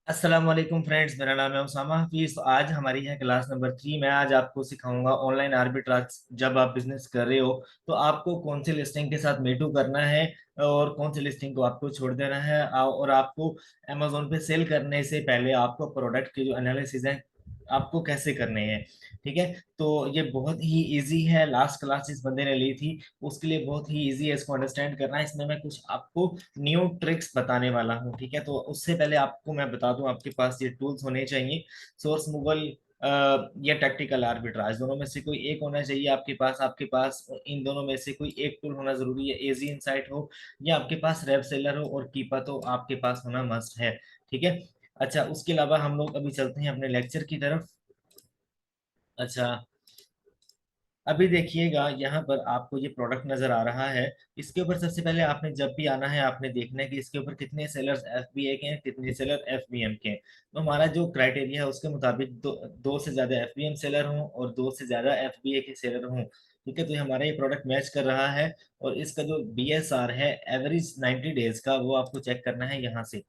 अस्सलाम वालेकुम फ्रेंड्स, मेरा नाम है उसामा हफीज। तो आज हमारी है क्लास नंबर 3। मैं आज आपको सिखाऊंगा ऑनलाइन आर्बिट्राज। जब आप बिजनेस कर रहे हो तो आपको कौन सी लिस्टिंग के साथ मेटू करना है और कौन सी लिस्टिंग को आपको छोड़ देना है। और आपको अमेजोन पे सेल करने से पहले आपको प्रोडक्ट के जो एनालिसिस है आपको कैसे करने हैं। ठीक है, तो ये बहुत ही इजी है। लास्ट क्लास जिस बंदे ने ली थी उसके लिए बहुत ही इजी है इसको अंडरस्टैंड करना। इसमें मैं कुछ आपको न्यू ट्रिक्स बताने वाला हूँ। ठीक है, तो उससे पहले आपको मैं बता दूं आपके पास ये टूल्स होने चाहिए। सोर्स मूवल या टैक्टिकल आर्बिट्राज, दोनों में से कोई एक होना चाहिए आपके पास। आपके पास इन दोनों में से कोई एक टूल होना जरूरी है। एजी इनसाइट हो या आपके पास रेव सेलर हो और कीपा तो आपके पास होना मस्ट है। ठीक है, अच्छा उसके अलावा हम लोग अभी चलते हैं अपने लेक्चर की तरफ। अच्छा, अभी देखिएगा यहाँ पर आपको ये प्रोडक्ट नजर आ रहा है। इसके ऊपर सबसे पहले आपने जब भी आना है आपने देखना है कि इसके ऊपर कितने सेलर्स FBA के हैं, कितने सेलर FBM के हैं। तो हमारा जो क्राइटेरिया है उसके मुताबिक दो से ज्यादा FBM सेलर हों और दो से ज्यादा FBA के सेलर हों। ठीक है, तो हमारा ये प्रोडक्ट मैच कर रहा है। और इसका जो BSR है एवरेज 90 डेज का, वो आपको चेक करना है यहाँ से।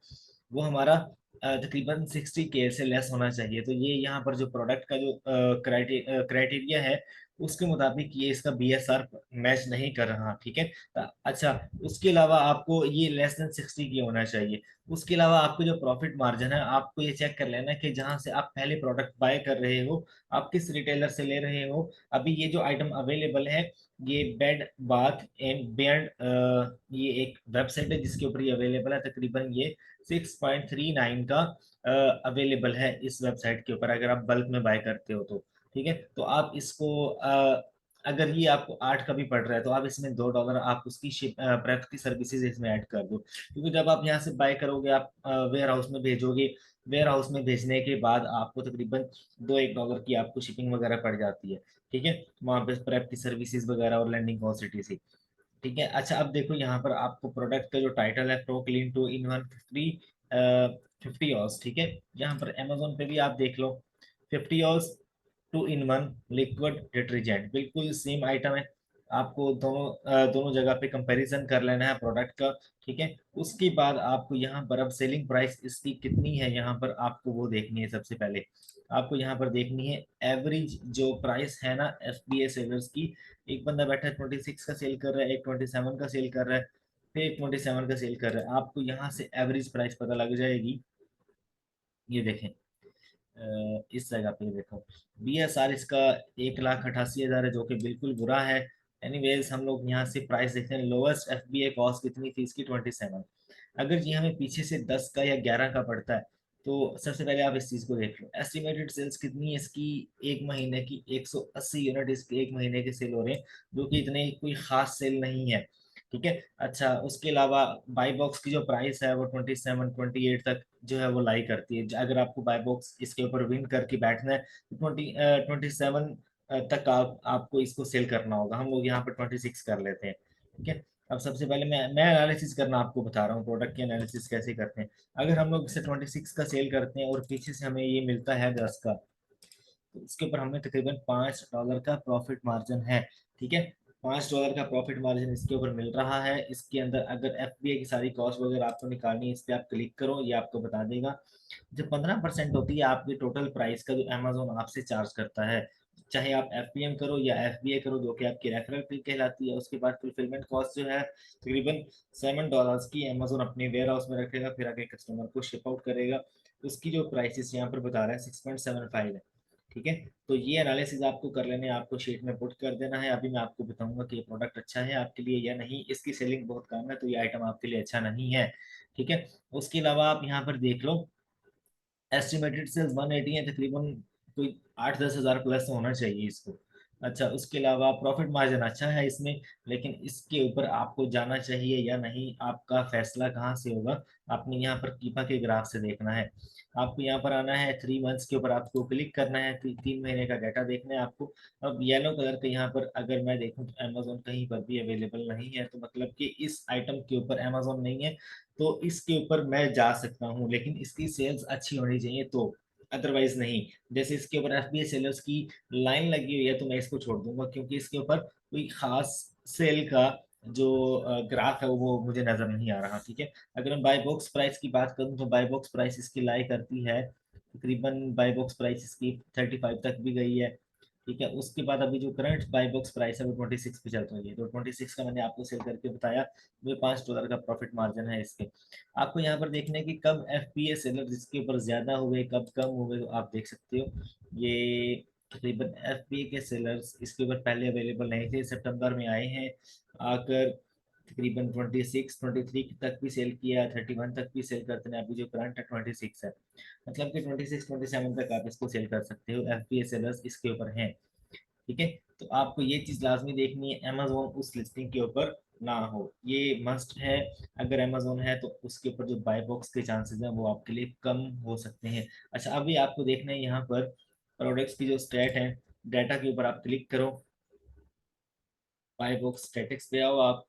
वो हमारा तकरीबन 60K से लेस होना चाहिए। तो ये यहाँ पर जो प्रोडक्ट का जो क्राइटेरिया है उसके मुताबिक ये इसका BSR मैच नहीं कर रहा। ठीक है, अच्छा उसके अलावा आपको ये लेस देन 60 की होना चाहिए। उसके अलावा आपको जो प्रॉफिट मार्जिन है आपको ये चेक कर लेना कि जहां से आप पहले प्रोडक्ट बाय कर रहे हो आप किस रिटेलर से ले रहे हो। अभी ये जो आइटम अवेलेबल है ये बेड बाथ एंड बियर्ड, ये एक वेबसाइट है जिसके ऊपर ये अवेलेबल है। तकरीबन ये 6.39 का अवेलेबल है इस वेबसाइट के ऊपर, अगर आप बल्क में बाय करते हो तो। ठीक है, तो आप इसको अगर ये आपको 8 का भी पड़ रहा है तो आप इसमें $2 आप उसकी शिप प्रेप की सर्विसेज इसमें ऐड कर दो। क्योंकि जब आप यहाँ से बाय करोगे आप वेयर हाउस में भेजोगे। वेयर हाउस में भेजने के बाद आपको तकरीबन $2-1 की आपको शिपिंग वगैरह पड़ जाती है। ठीक है, वहाँ पे प्रेप की सर्विसेज वगैरह और लैंडिंग कॉस्ट सी। ठीक है, अच्छा अब देखो यहाँ पर आपको प्रोडक्ट का जो टाइटल है प्रो क्लीन 2 in 1 फ्री 50 ऑस। ठीक है, यहाँ पर अमेजोन पे भी आप देख लो 50 ऑस 2 in 1 लिक्विड डिटर्जेंट, बिल्कुल सेम आइटम है। आपको दोनों जगह पे कंपैरिजन कर लेना है प्रोडक्ट का। ठीक है, उसके बाद आपको यहाँ पर अब सेलिंग प्राइस इसकी कितनी है यहाँ पर आपको वो देखनी है। सबसे पहले आपको यहाँ पर देखनी है एवरेज जो प्राइस है ना FBA सेलर्स की। एक बंदा बैठा है 26 का सेल कर रहा है, एक 27 का सेल कर रहा है, फिर एक 27 का सेल कर रहा है। आपको यहाँ से एवरेज प्राइस पता लग जाएगी। ये देखें, इस जगह पे देखो BSR इसका 1,88,000 है जो कि बिल्कुल बुरा है। एनीवेज हम लोग यहाँ से प्राइस देखते हैं। लोएस्ट FBA कॉस्ट कितनी थी इसकी 27। अगर ये हमें पीछे से 10 का या 11 का पड़ता है तो सबसे पहले आप इस चीज को देख लो। एस्टिमेटेड सेल्स कितनी है इसकी, एक महीने की 180 यूनिट इसके एक महीने के सेल हो रहे हैं, जो कि इतने कोई खास सेल नहीं है। ठीक है, अच्छा उसके अलावा बाई बॉक्स की जो प्राइस है वो 27-28 तक जो है वो लाई करती है। अगर आपको बाई बॉक्स इसके ऊपर विन करके बैठना है तो 27 तक आपको इसको सेल करना होगा। हम लोग यहाँ पर 26 कर लेते हैं। ठीक है, अब सबसे पहले मैं एनालिसिस करना आपको बता रहा हूँ प्रोडक्ट की एनालिसिस कैसे करते हैं। अगर हम लोग इसे 26 का सेल करते हैं और पीछे से हमें ये मिलता है 10 का, तो इसके ऊपर हमें तकरीबन $5 का प्रॉफिट मार्जिन है। ठीक है, $5 का प्रॉफिट मार्जिन इसके ऊपर मिल रहा है। इसके अंदर अगर FBA की सारी कॉस्ट वगैरह आपको निकालनी है इस पर आप क्लिक करो, ये आपको बता देगा। जो 15% होती है आपके टोटल प्राइस का जो अमेजोन आपसे चार्ज करता है, चाहे आप FBM करो या FBA करो, जो कि आपकी रेफरल फी कहलाती है। उसके बाद फुलफिलमेंट कॉस्ट जो है तकरीबन $7 की अमेजोन अपने वेयर हाउस में रखेगा, फिर आगे कस्टमर को शिप आउट करेगा। उसकी जो प्राइसेस यहाँ पर बता रहा है 6.75 है। ठीक है, तो ये एनालिसिस आपको कर लेने, आपको शीट में पुट कर देना है। अभी मैं आपको बताऊंगा कि ये प्रोडक्ट अच्छा है आपके लिए या नहीं। इसकी सेलिंग बहुत कम है तो ये आइटम आपके लिए अच्छा नहीं है। ठीक है, उसके अलावा आप यहाँ पर देख लो एस्टिमेटेड सेल्स 180 है, तकरीबन कोई 8-10 हज़ार प्लस होना चाहिए इसको। अच्छा उसके अलावा प्रॉफिट मार्जिन अच्छा है इसमें, लेकिन इसके ऊपर आपको जाना चाहिए या नहीं आपका फैसला कहाँ से होगा। आपने यहाँ पर कीपा के ग्राफ से देखना है। आपको यहाँ पर आना है 3 मंथ्स के ऊपर आपको क्लिक करना है, 3 महीने का डाटा देखना है आपको। अब येलो कलर के यहाँ पर अगर मैं देखूँ तो अमेजोन कहीं पर भी अवेलेबल नहीं है, तो मतलब कि इस आइटम के ऊपर अमेजोन नहीं है। तो इसके ऊपर मैं जा सकता हूँ लेकिन इसकी सेल्स अच्छी होनी चाहिए तो, अदरवाइज नहीं। जैसे इसके ऊपर FBA सेलर्स की लाइन लगी हुई है तो मैं इसको छोड़ दूंगा, क्योंकि इसके ऊपर कोई खास सेल का जो ग्राफ है वो मुझे नजर नहीं आ रहा। ठीक है, अगर मैं बाय बॉक्स प्राइस की बात करूं तो बाय बॉक्स प्राइस इसकी लाई करती है तकरीबन, बाय बॉक्स प्राइस इसकी 35 तक भी गई है। ठीक है, उसके बाद अभी जो करंट बाय बॉक्स प्राइस है वो 26 पे चल रही है। तो 26 का मैंने आपको सेल करके बताया, वो $5 का प्रॉफिट मार्जिन है इसके। आपको यहाँ पर देखना है कि कब एफपीए सेलर इसके ऊपर ज्यादा हुए कब कम हुए, तो आप देख सकते हो। ये तकरीबन एफपीए के सेलर्स इसके ऊपर पहले अवेलेबल नहीं थे, सितंबर में आए हैं, आकर तकरीबन 26 23 तक भी सेल किया, 31 तक भी सेल करते हैं। अभी जो करंट है 26 है, मतलब कि 26 27 तक आप इसको सेल कर सकते हो। एफपीए सेलर्स इसके ऊपर हैं। ठीक है, तो आपको ये चीज लाजमी देखनी है, अमेजोन उस लिस्टिंग के ऊपर ना हो, ये मस्ट है। अगर अमेजोन है तो उसके ऊपर जो बाय बॉक्स के चांसेस हैं वो आपके लिए कम हो सकते हैं। अच्छा, अभी आपको देखना है यहाँ पर प्रोडक्ट्स की जो स्टेट है, डाटा के ऊपर आप क्लिक करो, बाय बॉक्स स्टेटिक्स पे आओ आप,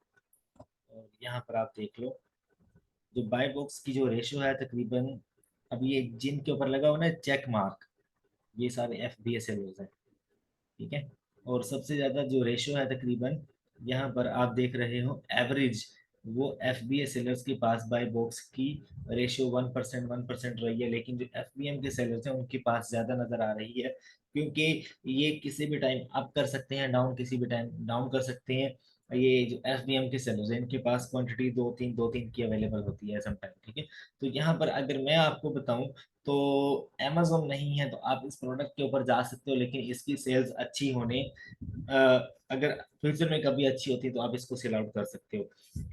और यहाँ पर आप देख लो जो बाय बॉक्स की जो रेशियो है तकरीबन, अब ये जिनके ऊपर लगा हुआ ना चेक मार्क, ये सारे एफ बी एस एल हैं। ठीक है, और सबसे ज़्यादा जो रेशियो है तकरीबन, यहाँ पर आप देख रहे हो एवरेज, वो एफ बी ए सेलर्स के पास बाय बॉक्स की रेशियो 1% रही है, लेकिन जो एफ बी एम के सेलर्स हैं उनके पास ज़्यादा नज़र आ रही है, क्योंकि ये किसी भी टाइम अप कर सकते हैं, डाउन किसी भी टाइम डाउन कर सकते हैं। ये जो एफ बी एम के सेलर्स हैं इनके पास क्वांटिटी दो तीन की अवेलेबल होती है समटाइम। ठीक है, तो यहाँ पर अगर मैं आपको बताऊं तो अमेजोन नहीं है तो आप इस प्रोडक्ट के ऊपर जा सकते हो, लेकिन इसकी सेल्स अच्छी होने, अगर फ्यूचर में कभी अच्छी होती है तो आप इसको सेल आउट कर सकते हो।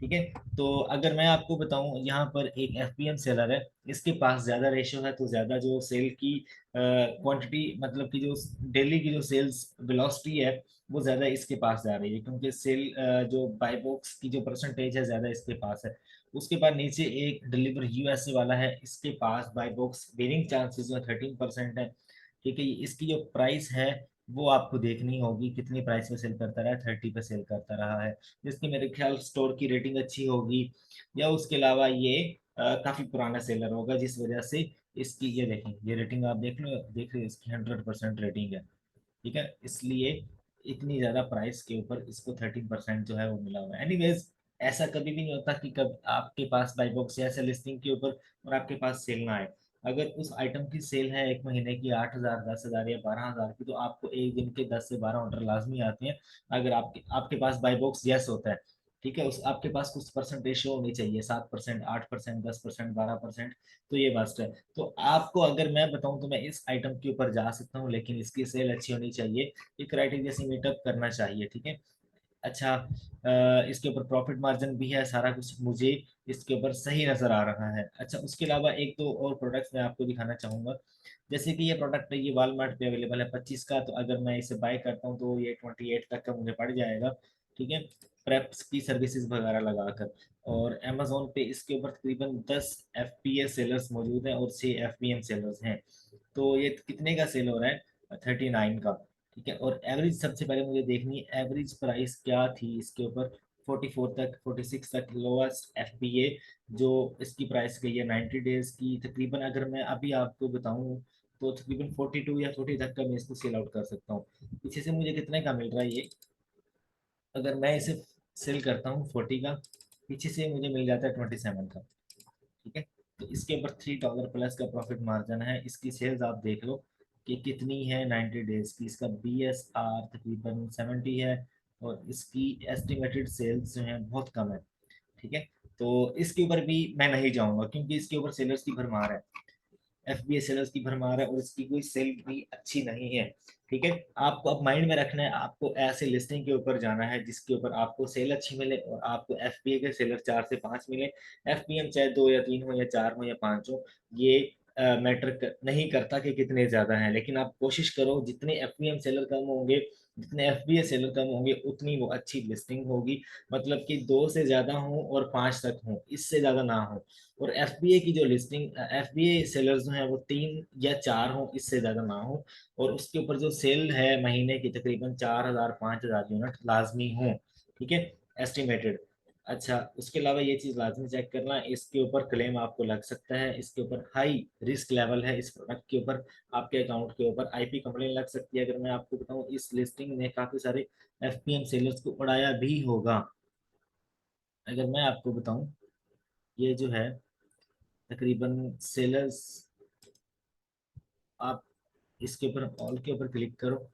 ठीक है, तो अगर मैं आपको बताऊं यहाँ पर एक एफपीएम सेलर है, इसके पास ज्यादा रेशियो है, तो ज्यादा जो सेल की क्वांटिटी, मतलब कि जो डेली की जो सेल्स वेलोसिटी है वो ज्यादा इसके पास जा रही है, क्योंकि सेल जो बाय बॉक्स की जो परसेंटेज है ज्यादा इसके पास है। उसके बाद नीचे एक डिलीवर यूएसए वाला है, इसके पास बाय बॉक्स विनिंग चांसेस जो 13% है। ठीक है, इसकी जो प्राइस है वो आपको देखनी होगी, कितनी प्राइस पे सेल करता रहा है, 30 पे सेल करता रहा है, जिसकी मेरे ख्याल स्टोर की रेटिंग अच्छी होगी, या उसके अलावा ये काफी पुराना सेलर होगा, जिस वजह से इसकी ये देखें, ये रेटिंग आप देख लो, देख रहे हो इसकी 100% रेटिंग है। ठीक है, इसलिए इतनी ज्यादा प्राइस के ऊपर इसको 13% जो है वो मिला हुआ है। एनीवेज, ऐसा कभी भी नहीं होता कि कब आपके पास बाई बॉक्स या ऐसे लिस्टिंग के ऊपर और आपके पास सेल ना आए। अगर उस आइटम की सेल है एक महीने की 8,000 10,000 या 12,000 की, तो आपको एक दिन के 10 से 12 ऑर्डर लाजमी आते हैं, अगर आपके आपके पास बाई बॉक्स यस होता है। ठीक है, उस आपके पास कुछ परसेंट रेशियो होनी चाहिए, 7% 8% 10% 12%, तो ये मस्ट है। तो आपको अगर मैं बताऊं तो मैं इस आइटम के ऊपर जा सकता हूँ, लेकिन इसकी सेल अच्छी होनी चाहिए, ये क्राइटेरिया से मीटअप करना चाहिए। ठीक है, अच्छा, इसके ऊपर प्रॉफिट मार्जिन भी है, सारा कुछ मुझे इसके ऊपर सही नजर आ रहा है। अच्छा, उसके अलावा एक दो और प्रोडक्ट्स मैं आपको दिखाना चाहूंगा, जैसे कि ये प्रोडक्ट है, ये वॉलमार्ट पे अवेलेबल है 25 का, तो अगर मैं इसे बाय करता हूँ तो ये 28 तक का मुझे पड़ जाएगा। ठीक है, प्रेप्स की सर्विसेज वगैरह लगाकर। और अमेजोन पे इसके ऊपर तकरीबन 10 एफ पी एस सेलर्स मौजूद हैं और 6 एफ पी एम सेलर्स हैं। तो ये कितने का सेल हो रहा है, 39 का। ठीक है, और एवरेज सबसे पहले मुझे देखनी है एवरेज प्राइस क्या थी इसके ऊपर, 44 तक 46 तक लोएस्ट एफ बी ए जो इसकी प्राइस गई है 90 डेज की तकरीबन। अगर मैं अभी आपको बताऊं तो तकरीबन 42 या 40 तक का मैं इसको सेल आउट कर सकता हूँ। पीछे से मुझे कितने का मिल रहा है ये, अगर मैं इसे सेल करता हूँ 40 का, पीछे से मुझे मिल जाता है 27 का। ठीक है, तो इसके ऊपर $3 प्लस का प्रॉफिट मार्जिन है। इसकी सेल्स आप देख लो कि कितनी है 90 डेज की, इसका बी एस आर तकरीबन 70 है, और इसकी एस्टिमेटेड सेल्स जो है बहुत कम है। ठीक है, तो इसके ऊपर भी मैं नहीं जाऊंगा, क्योंकि इसके ऊपर सेलर्स की भरमार है, एफ बी ए सेलर्स की भरमार है, और इसकी कोई सेल भी अच्छी नहीं है। ठीक है, आपको अब माइंड में रखना है, आपको ऐसे लिस्टिंग के ऊपर जाना है जिसके ऊपर आपको सेल अच्छी मिले और आपको एफ बी ए के सेलर 4 से 5 मिले। एफ बी एम चाहे 2 या 3 हो या 4 हो या 5 हो, ये मैटर नहीं करता कि कितने ज्यादा हैं, लेकिन आप कोशिश करो जितने एफ बी एम सेलर कम होंगे, जितने एफ बी ए सेलर कम होंगे, उतनी वो अच्छी लिस्टिंग होगी। मतलब कि 2 से ज्यादा हो और 5 तक हो, इससे ज्यादा ना हो। और एफबीए की जो लिस्टिंग, एफबीए सेलर्स जो है वो 3 या 4 हो, इससे ज्यादा ना हो। और उसके ऊपर जो सेल है महीने की तकरीबन 4,000 5,000 यूनिट लाजमी हो। ठीक है, एस्टिमेटेड। अच्छा, उसके अलावा ये चीज लाजमी चेक करना, इसके ऊपर क्लेम आपको लग सकता है, इसके ऊपर हाई रिस्क लेवल है, इस प्रोडक्ट के ऊपर आपके अकाउंट के ऊपर आईपी कंप्लेन लग सकती है। अगर मैं आपको बताऊं, इस लिस्टिंग ने काफी सारे एफपीएम सेलर्स को उड़ाया भी होगा। अगर मैं आपको बताऊं, ये जो है तकरीबन सेलर्स, आप इसके ऊपर ऑल के ऊपर क्लिक करो,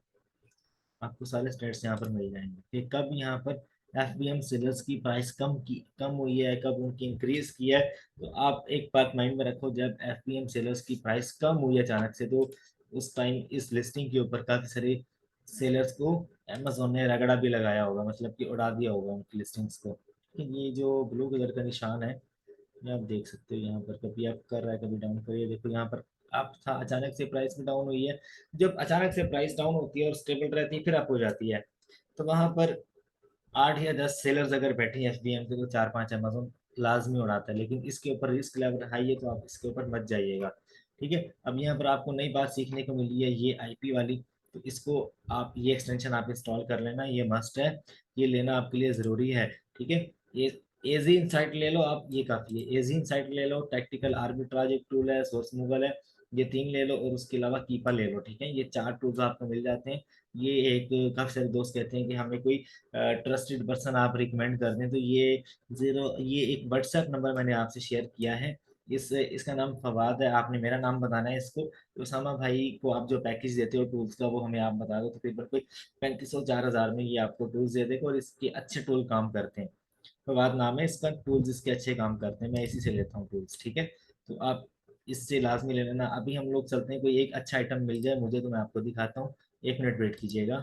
आपको सारे स्टेट्स यहाँ पर मिल जाएंगे कि कब यहाँ पर एफबीएम सेलर्स की प्राइस कम हुई है, कब उनकी इंक्रीज की है। तो आप एक बात माइंड में रखो, जब एफबीएम सेलर्स की प्राइस कम हुई अचानक से, तो उस टाइम इस लिस्टिंग के ऊपर काफी सारे सेलर्स को अमेजोन ने रगड़ा भी लगाया होगा, मतलब कि उड़ा दिया होगा उनकी लिस्टिंग्स को। लेकिन ये जो ब्लू कलर का निशान है, ये आप देख सकते हो, यहाँ पर कभी आप कर रहा है कभी डाउन करिए, देखो यहाँ पर आप था अचानक से प्राइस में डाउन हुई है। जब अचानक से प्राइस डाउन होती है और स्टेबल रहती है फिर अप हो जाती है, तो वहां पर 8 या 10 सेलर्स अगर बैठे हैं एफबीएम के, तो 4-5 अमेजोन लाजमी उड़ाता है। लेकिन इसके ऊपर रिस्क लेवल हाई है, तो आप इसके ऊपर मत जाइएगा। ठीक है, अब यहाँ पर आपको नई बात सीखने को मिली है, ये आईपी वाली। तो इसको आप ये एक्सटेंशन आप इंस्टॉल कर लेना, ये मस्ट है, ये लेना आपके लिए जरूरी है। ठीक है, ये एजी इंसाइट ले लो आप, ये काफी है। एजी इंसाइट ले लो, टैक्टिकल आर्बिट्राज एक टूल है, सोर्स मूवल है, ये 3 ले लो, और उसके अलावा कीपा ले लो। ठीक है, ये 4 टूल्स आपको मिल जाते हैं। ये एक काफी सारे दोस्त कहते हैं कि हमें कोई ट्रस्टेड पर्सन आप रिकमेंड कर दें, तो ये एक व्हाट्सएप नंबर मैंने आपसे शेयर किया है। इसका नाम फवाद है, आपने मेरा नाम बताना है इसको। तो उसामा भाई को आप जो पैकेज देते हो टूल्स का, वो हमें आप बता दो, तकरीबन कोई 3500-4000 में ये आपको टूल्स दे देगा, और इसके अच्छे टूल काम करते हैं। फवाद नाम है इसका, टूल्स इसके अच्छे काम करते हैं, मैं इसी से लेता हूँ टूल्स। ठीक है, तो आप इससे लाजमी ले लेना। अभी हम लोग चलते हैं, कोई एक अच्छा आइटम मिल जाए मुझे तो मैं आपको दिखाता हूँ। 1 मिनट वेट कीजिएगा।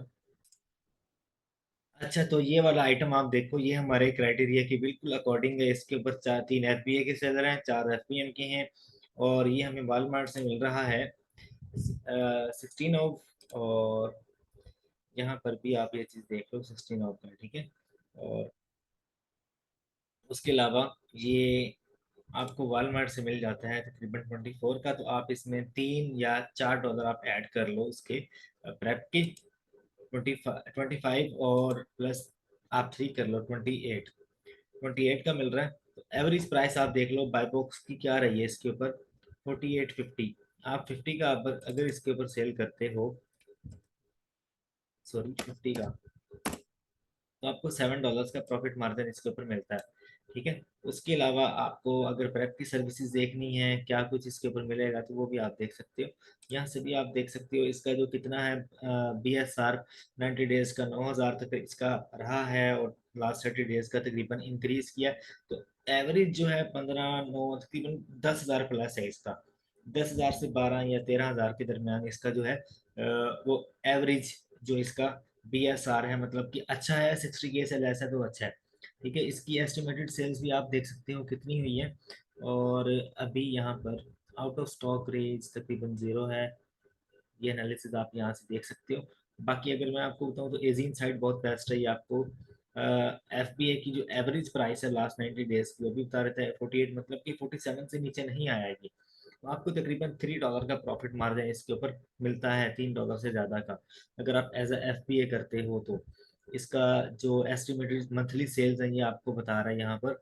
अच्छा, तो ये वाला आइटम आप देखो, ये हमारे क्राइटेरिया के बिल्कुल अकॉर्डिंग है। इसके ऊपर 3 एफबीए के सेलर हैं, 4 एफपीएम के हैं, और ये हमें वॉलमार्ट से मिल रहा है 16 ऑफ। और यहाँ पर भी आप ये चीज़ देख लो, 16 ऑफ का है। ठीक है, और उसके अलावा ये आपको वॉलमार्ट से मिल जाता है तकरीबन 24 का। तो आप इसमें $3 या $4 आप ऐड कर लो उसके प्रेप के। 25 और प्लस आप 3 कर लो, 28 का मिल रहा है। तो एवरेज प्राइस आप देख लो बाय बॉक्स की क्या रही है इसके ऊपर, 48.50। आप 50 का अगर इसके ऊपर सेल करते हो, सॉरी 50 का, तो आपको $7 का प्रॉफिट मार्जिन इसके ऊपर मिलता है। ठीक है, उसके अलावा आपको अगर प्रेप की सर्विसेज देखनी है, क्या कुछ इसके ऊपर मिलेगा, तो वो भी आप देख सकते हो। यहाँ से भी आप देख सकते हो इसका जो कितना है, BSR 90 डेज का 9,000 तक इसका रहा है, और लास्ट 30 डेज का तकरीबन इंक्रीज किया। तो एवरेज जो है 15 9 तकरीबन 10,000 प्लस है इसका। 10,000 से 12 या 13,000 के दरमियान इसका जो है वो एवरेज जो इसका BSR है, मतलब कि अच्छा है। 60 के से लेस है तो अच्छा है। ठीक है, इसकी एस्टिमेटेड सेल्स भी आप देख सकते हो कितनी हुई है। और अभी यहाँ पर आउट ऑफ स्टॉक रेज तकरीबन 0 है। ये एनालिसिस आप यहाँ से देख सकते हो। बाकी अगर मैं आपको बताऊँ, तो एजीन साइड बहुत बेस्ट है। ये आपको FBA की जो एवरेज प्राइस है लास्ट 90 डेज की, वो भी बता रहता है 48, मतलब कि 47 से नीचे नहीं आया है ये। तो आपको तकरीबन $3 का प्रॉफिट मार्जिन इसके ऊपर मिलता है, $3 से ज़्यादा का, अगर आप एज अ FBA करते हो तो। इसका जो एस्टिमेटेड मंथली सेल्स है, ये आपको बता रहा है यहाँ पर,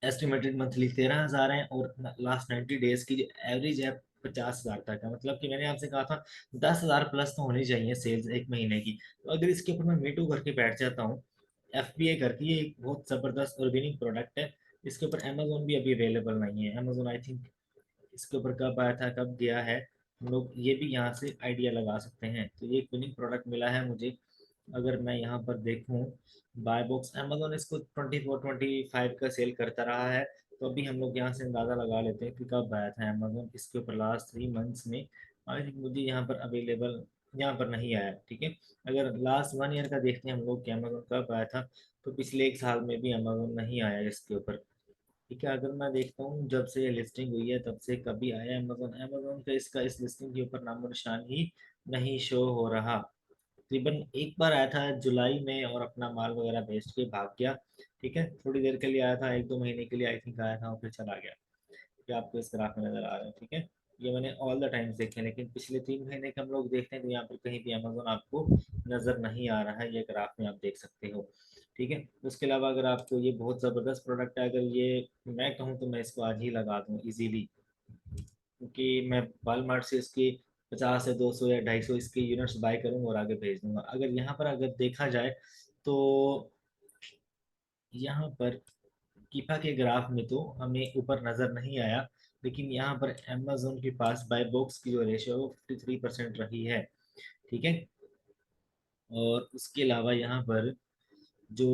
एस्टिमेटेड मंथली 13,000 है, और लास्ट 90 डेज की जो एवरेज है 50,000 तक है। मतलब कि मैंने आपसे कहा था 10,000 प्लस तो होनी चाहिए सेल्स एक महीने की। तो अगर इसके ऊपर मैं मीटू करके बैठ जाता हूँ, FBA करके, ये एक बहुत जबरदस्त और विनिंग प्रोडक्ट है। इसके ऊपर अमेजोन भी अभी अवेलेबल नहीं है। अमेजोन आई थिंक इसके ऊपर कब आया था, कब गया है, हम लोग ये भी यहाँ से आइडिया लगा सकते हैं। तो ये एक विनिंग प्रोडक्ट मिला है मुझे। अगर मैं यहाँ पर देखूँ बाय बॉक्स, अमेजोन इसको 24-25 का सेल करता रहा है। तो अभी हम लोग यहाँ से अंदाज़ा लगा लेते हैं कि कब आया था अमेजोन इसके ऊपर, लास्ट 3 मंथ्स में। आई थिंक मुझे यहाँ पर अवेलेबल, यहाँ पर नहीं आया। ठीक है, अगर लास्ट 1 ईयर का देखते हैं हम लोग कि अमेजोन कब आया था, तो पिछले 1 साल में भी अमेजोन नहीं आया इसके ऊपर। ठीक है, अगर मैं देखता हूँ जब से ये लिस्टिंग हुई है तब से कभी आया अमेजोन, अमेजोन का इसका इस लिस्टिंग के ऊपर नामो निशान ही नहीं शो हो रहा। तकरीबन एक बार आया था जुलाई में, और अपना माल वगैरह बेच के भाग गया। ठीक है, थोड़ी देर के लिए आया था, 1-2 महीने के लिए आई थिंक आया था, और फिर चला गया। ये आपको इस ग्राफ में नजर आ रहा है। ठीक है, ये मैंने ऑल द टाइम्स देखे हैं, लेकिन पिछले 3 महीने के हम लोग देखते हैं तो यहाँ पर कहीं भी अमेजोन आपको नजर नहीं आ रहा है, ये ग्राफ में आप देख सकते हो। ठीक है, उसके अलावा अगर आपको ये बहुत ज़बरदस्त प्रोडक्ट है, अगर ये मैं कहूँ तो मैं इसको आज ही लगा दूँ इजीली, क्योंकि मैं वालमार्ट से इसकी 50 या 200 या 250 इसके यूनिट्स बाय करूंगा और आगे भेज दूंगा। अगर यहाँ पर अगर देखा जाए, तो यहाँ पर कीपा के ग्राफ में तो हमें ऊपर नजर नहीं आया, लेकिन यहाँ पर अमेजोन के पास बाय बॉक्स की जो रेशियो है वो 53% रही है। ठीक है। और उसके अलावा यहाँ पर जो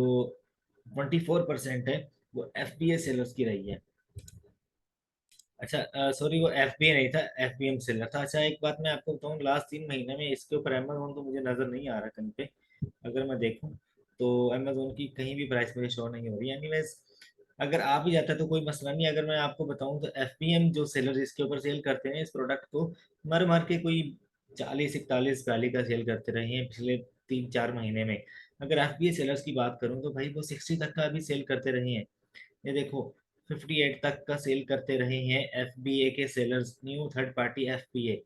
24% है वो एफ बी ए सेलर्स की रही है। अच्छा, सॉरी, वो एफ बी ए नहीं था, एफ बी एम सेलर था। अच्छा, एक बात मैं आपको बताऊँ, लास्ट 3 महीने में इसके ऊपर अमेजोन तो मुझे नजर नहीं आ रहा कहीं पे। अगर मैं देखूं तो अमेजोन की कहीं भी प्राइस मुझे शो नहीं हो रही। एनीवेज, अगर आ भी जाता है तो कोई मसला नहीं। अगर मैं आपको बताऊं तो एफपीएम जो सेलर इसके ऊपर सेल करते हैं इस प्रोडक्ट को, मर मर के कोई 40 41 42 का सेल करते रहे हैं पिछले 3 4 महीने में। अगर एफपीए सेलर्स की बात करूं तो भाई वो 60 तक का भी सेल करते रहे हैं। ये देखो, 58 तक का सेल करते रहे हैं एफबीए के sellers, new third party FBA.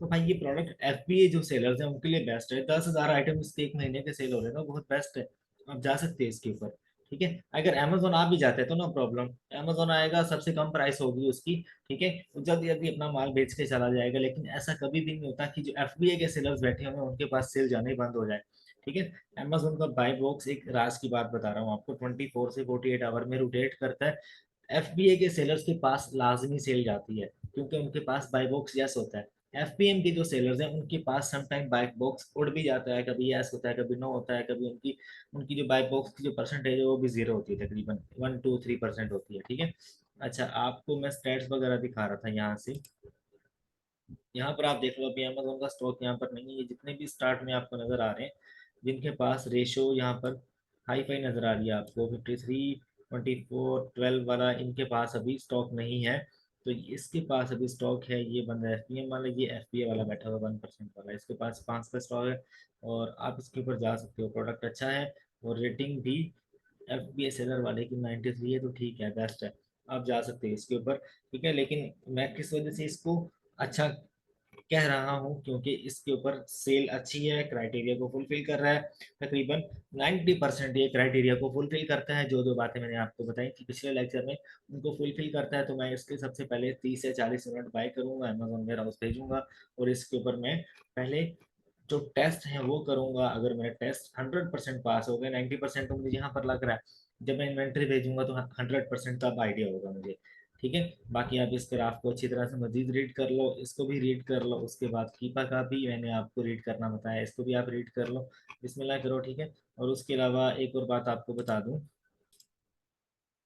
तो भाई ये प्रोडक्ट एफबीए जो सेलर्स हैं उनके लिए बेस्ट है। 10,000 आइटम इसके एक महीने के सेल हो रहे हैं, तो बहुत बेस्ट है। आप जा सकते हैं इसके ऊपर। ठीक है। अगर अमेजोन आप भी जाते हैं तो नो प्रॉब्लम, अमेजोन आएगा, सबसे कम प्राइस होगी उसकी। ठीक है। वो जल्दी जल्दी अपना माल बेच के चला जाएगा। लेकिन ऐसा कभी भी नहीं होता कि जो एफबीए के सेलर्स बैठे हुए हैं उनके पास सेल जाने ही बंद हो जाए। ठीक है। अमेजोन का बाय बॉक्स एक राज की बात बता रहा हूँ आपको, 24 से 48 आवर में रोटेट करता है। एफबीए के सेलर्स के पास लाजमी सेल जाती है, क्योंकि उनके पास बाय बॉक्स यस होता है। एफपीएम के जो सेलर्स हैं उनके पास समटाइम बाय बॉक्स उड़ भी जाता है, कभी यस होता है, कभी नो होता है, कभी उनकी उनकी जो बाय बॉक्स की जो परसेंटेज है वो भी जीरो होती है, तकरीबन 1 2 3% होती है। ठीक है। अच्छा, आपको मैं स्टैट्स वगैरह दिखा रहा था यहाँ से। यहाँ पर आप देख लो, अभी अमेजोन का स्टॉक यहाँ पर नहीं है। जितने भी स्टार्ट में आपको नजर आ रहे हैं, जिनके पास रेशो यहाँ पर हाई फाई नजर आ रही है आपको, 53 24 12 वाला, इनके पास अभी स्टॉक नहीं है। तो इसके पास अभी स्टॉक है, ये बंदा एफपीएम वाला, ये एफपीए वाला बैठा हुआ 1% वाला, इसके पास 5 का स्टॉक है। और आप इसके ऊपर जा सकते हो, प्रोडक्ट अच्छा है। और रेटिंग भी एफ बी एस एलर वाले की 93 है, तो ठीक है, बेस्ट है। आप जा सकते हैं इसके ऊपर। ठीक है। लेकिन मैं किस वजह से इसको अच्छा कह रहा हूँ, क्योंकि इसके ऊपर सेल अच्छी है, क्राइटेरिया को फुलफिल कर रहा है। तकरीबन 90% ये क्राइटेरिया को फुलफिल करता है। जो जो बातें मैंने आपको बताई थी पिछले लेक्चर में, उनको फुलफिल करता है। तो मैं इसके सबसे पहले 30 या 40 यूनिट बाय करूंगा, अमेजोन वेयर हाउस भेजूंगा। और इसके ऊपर मैं पहले जो टेस्ट है वो करूंगा। अगर मेरे टेस्ट 100% पास हो गए, 90% तो मुझे यहाँ पर लग रहा है, जब मैं इन्वेंट्री भेजूंगा तो 100% का आइडिया होगा मुझे। ठीक है। बाकी आप इस ग्राफ को अच्छी तरह से मजीद रीड कर लो, इसको भी रीड कर लो, उसके बाद कीपा का भी मैंने आपको रीड करना बताया, इसको भी आप रीड कर लो, बिस्मिल्लाह करो। ठीक है। और उसके अलावा एक और बात आपको बता दूं,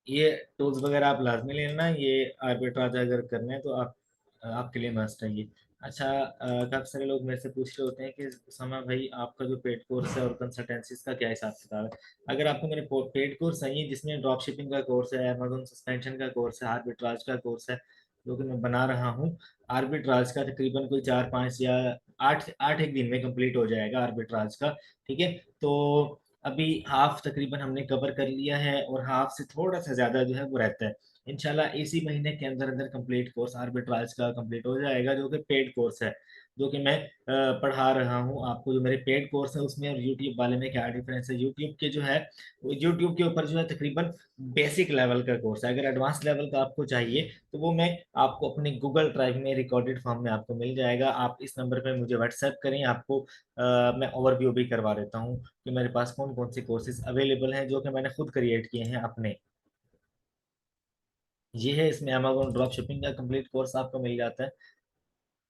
ये टूल्स वगैरह आप लाजमी लेना। ये आर्बिट्राज अगर करना है तो आप आपके लिए मस्ट है ये। अच्छा, काफी सारे लोग मेरे से पूछ रहे होते हैं कि समा भाई, आपका जो पेड कोर्स है और कंसल्टेंसीज का क्या हिसाब किताब है। अगर आपको मेरे पेड कोर्स चाहिए, जिसमें ड्रॉप शिपिंग का कोर्स है, अमेजोन सस्पेंशन का कोर्स है, आर्बिट्राज का कोर्स है, जो कि मैं बना रहा हूँ। आर्बिट्राज का तकरीबन कोई 4 5 या 8 8 एक दिन में कंप्लीट हो जाएगा आर्बिट्राज का। ठीक है। तो अभी हाफ तकरीबन हमने कवर कर लिया है, और हाफ से थोड़ा सा ज्यादा जो है वो रहता है। इंशाल्लाह इसी महीने के अंदर अंदर कंप्लीट कोर्स आर्बिट्राज का कंप्लीट हो जाएगा, जो कि पेड कोर्स है, जो कि मैं पढ़ा रहा हूँ आपको। जो मेरे पेड कोर्स है उसमें और यूट्यूब वाले में क्या डिफरेंस है, यूट्यूब के जो है, वो यूट्यूब के ऊपर जो है तकरीबन बेसिक लेवल का कोर्स है। अगर एडवांस लेवल का आपको चाहिए तो वो मैं आपको अपने गूगल ड्राइव में रिकॉर्डेड फॉर्म में आपको मिल जाएगा। आप इस नंबर पे मुझे व्हाट्सएप करें, आपको मैं ओवरव्यू भी करवा देता हूँ कि मेरे पास कौन कौन से कोर्सेज अवेलेबल हैं, जो कि मैंने खुद क्रिएट किए हैं अपने। ये है, इसमें अमेजोन ड्रॉप शिपिंग का कंप्लीट कोर्स आपको मिल जाता है।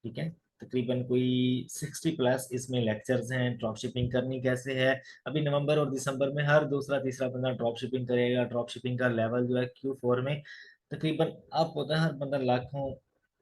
ठीक है। तकरीबन कोई 60+ इसमें लेक्चर्स हैं, ड्रॉप शिपिंग करनी कैसे है। अभी नवंबर और दिसंबर में हर दूसरा तीसरा बंदा ड्रॉप शिपिंग करेगा। ड्रॉप शिपिंग का लेवल जो है Q4 में तकरीबन आप होता है, हर बंदा लाखों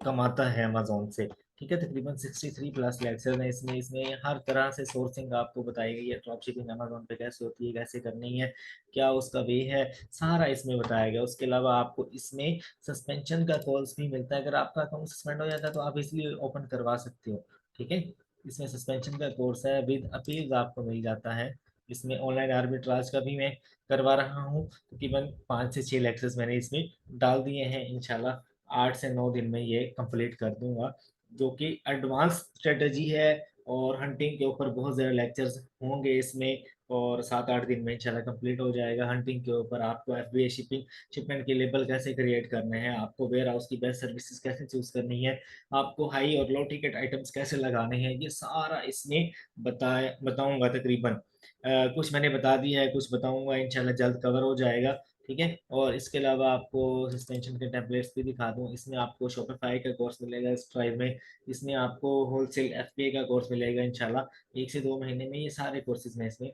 कमाता है अमेजोन से। ठीक है। तकरीबन 63+ लेक्चर है इसमें। इसमें हर तरह से सोर्सिंग आपको बताई गई है, ड्रॉप शिपिंग अमेजोन पे कैसे होती है, कैसे करनी है, क्या उसका वे है, सारा इसमें बताया गया। उसके अलावा आपको इसमें सस्पेंशन का कॉल्स भी मिलता है। अगर आपका अकाउंट सस्पेंड हो जाता है तो आप इसलिए ओपन करवा सकते हो। ठीक है। इसमें सस्पेंशन का कोर्स है, विद अपील्स आपको मिल जाता है। इसमें ऑनलाइन आर्बिट्राज का भी मैं करवा रहा हूँ। तकरीबन 5 से 6 लेक्चर्स मैंने इसमें डाल दिए हैं। इंशाल्लाह 8 से 9 दिन में ये कंप्लीट कर दूंगा, जो कि एडवांस स्ट्रेटजी है। और हंटिंग के ऊपर बहुत ज़्यादा लेक्चर्स होंगे इसमें। और 7-8 दिन में इंशाल्लाह कंप्लीट हो जाएगा। हंटिंग के ऊपर आपको एफबीए शिपिंग शिपमेंट के लेबल कैसे क्रिएट करने हैं, आपको वेयर हाउस की बेस्ट सर्विसेज कैसे चूज करनी है, आपको हाई और लो टिकट आइटम्स कैसे लगाने हैं, ये सारा इसमें बताऊंगा तकरीबन। कुछ मैंने बता दिया है, कुछ बताऊंगा, इंशाल्लाह जल्द कवर हो जाएगा। ठीक है। और इसके अलावा आपको सस्पेंशन के टेम्पलेट्स भी दिखा दूं। इसमें आपको शॉपिफाई का कोर्स मिलेगा इस ड्राइव में। इसमें आपको होलसेल एफबीए का कोर्स मिलेगा इंशाल्लाह। 1 से 2 महीने में ये सारे कोर्सेज में इसमें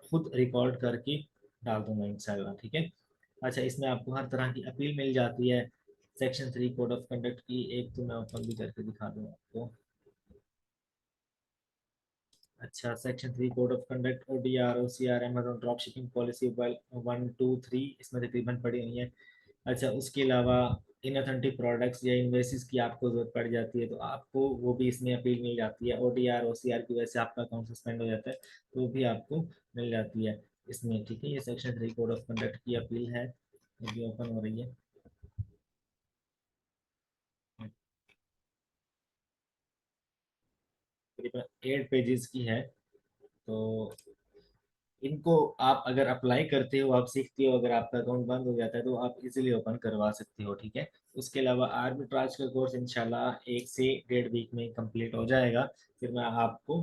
खुद रिकॉर्ड करके डाल दूंगा इंशाल्लाह। ठीक है। अच्छा, इसमें आपको हर तरह की अपील मिल जाती है। सेक्शन 3 कोड ऑफ कंडक्ट की एक तो मैं ओपन भी करके दिखा दूँ आपको। अच्छा, section 3 code of conduct, ODR, OCR, Amazon drop shipping policy 1, 2, 3 इसमें तकरीबन पड़ी हुई है। अच्छा, उसके अलावा इनऑथेंटिक प्रोडक्ट्स या इन्वेसिस की आपको जरूरत पड़ जाती है तो आपको वो भी इसमें अपील मिल जाती है। ओडीआर ओसीआर की वजह से आपका अकाउंट सस्पेंड हो जाता है तो वो भी आपको मिल जाती है इसमें। ठीक है। ये सेक्शन 3 कोड ऑफ कंडक्ट की अपील है, ये भी ओपन हो रही है। तकरीबन 8 पेजेस की है। तो इनको आप अगर अप्लाई करते हो, आप सीखते हो, अगर आपका अकाउंट बंद हो जाता है तो आप इजीली ओपन करवा सकते हो। ठीक है। उसके अलावा आर्बिट्राज का कोर्स इंशाल्लाह 1 से 1.5 वीक में कंप्लीट हो जाएगा। फिर मैं आपको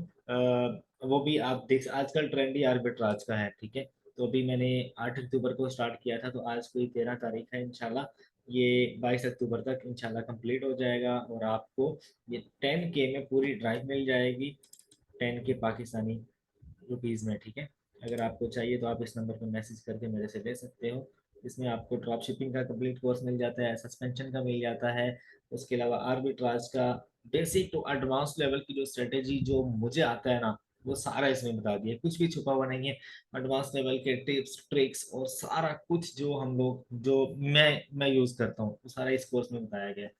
वो भी आप देख, आजकल ट्रेंड ही आर्बिट्राज का है। ठीक है। तो अभी मैंने 8 अक्टूबर को स्टार्ट किया था तो आज कोई 13 तारीख है इंशाल्लाह। ये 22 अक्टूबर तक इंशाल्लाह कंप्लीट हो जाएगा और आपको ये 10K में पूरी ड्राइव मिल जाएगी, 10K पाकिस्तानी रुपीज़ में। ठीक है। अगर आपको चाहिए तो आप इस नंबर पर मैसेज करके मेरे से ले सकते हो। इसमें आपको ड्रॉप शिपिंग का कंप्लीट कोर्स मिल जाता है, सस्पेंशन का मिल जाता है। उसके अलावा आर्बिट्राज का बेसिक टू एडवांस लेवल की जो स्ट्रेटेजी जो मुझे आता है ना, वो सारा इसमें बता दिया, कुछ भी छुपा हुआ नहीं है। एडवांस लेवल के टिप्स ट्रिक्स और सारा कुछ जो हम लोग जो मैं यूज करता हूँ वो सारा इस कोर्स में बताया गया है।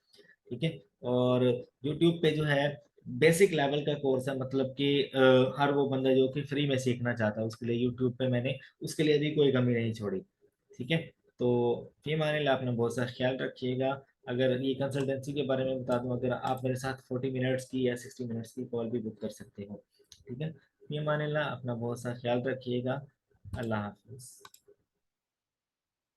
ठीक है। और यूट्यूब पे जो है बेसिक लेवल का कोर्स है, मतलब कि हर वो बंदा जो कि फ्री में सीखना चाहता है उसके लिए यूट्यूब पे मैंने उसके लिए भी कोई कमी नहीं छोड़ी। ठीक है। तो फी माने ला, अपना बहुत सा ख्याल रखिएगा। अगर ये कंसल्टेंसी के बारे में बता दूं, अगर आप मेरे साथ 40 मिनट्स की या 60 मिनट्स की कॉल भी बुक कर सकते हो। ठीक है। फी माने ला, अपना बहुत सा ख्याल रखिएगा। अल्लाह हाफिज।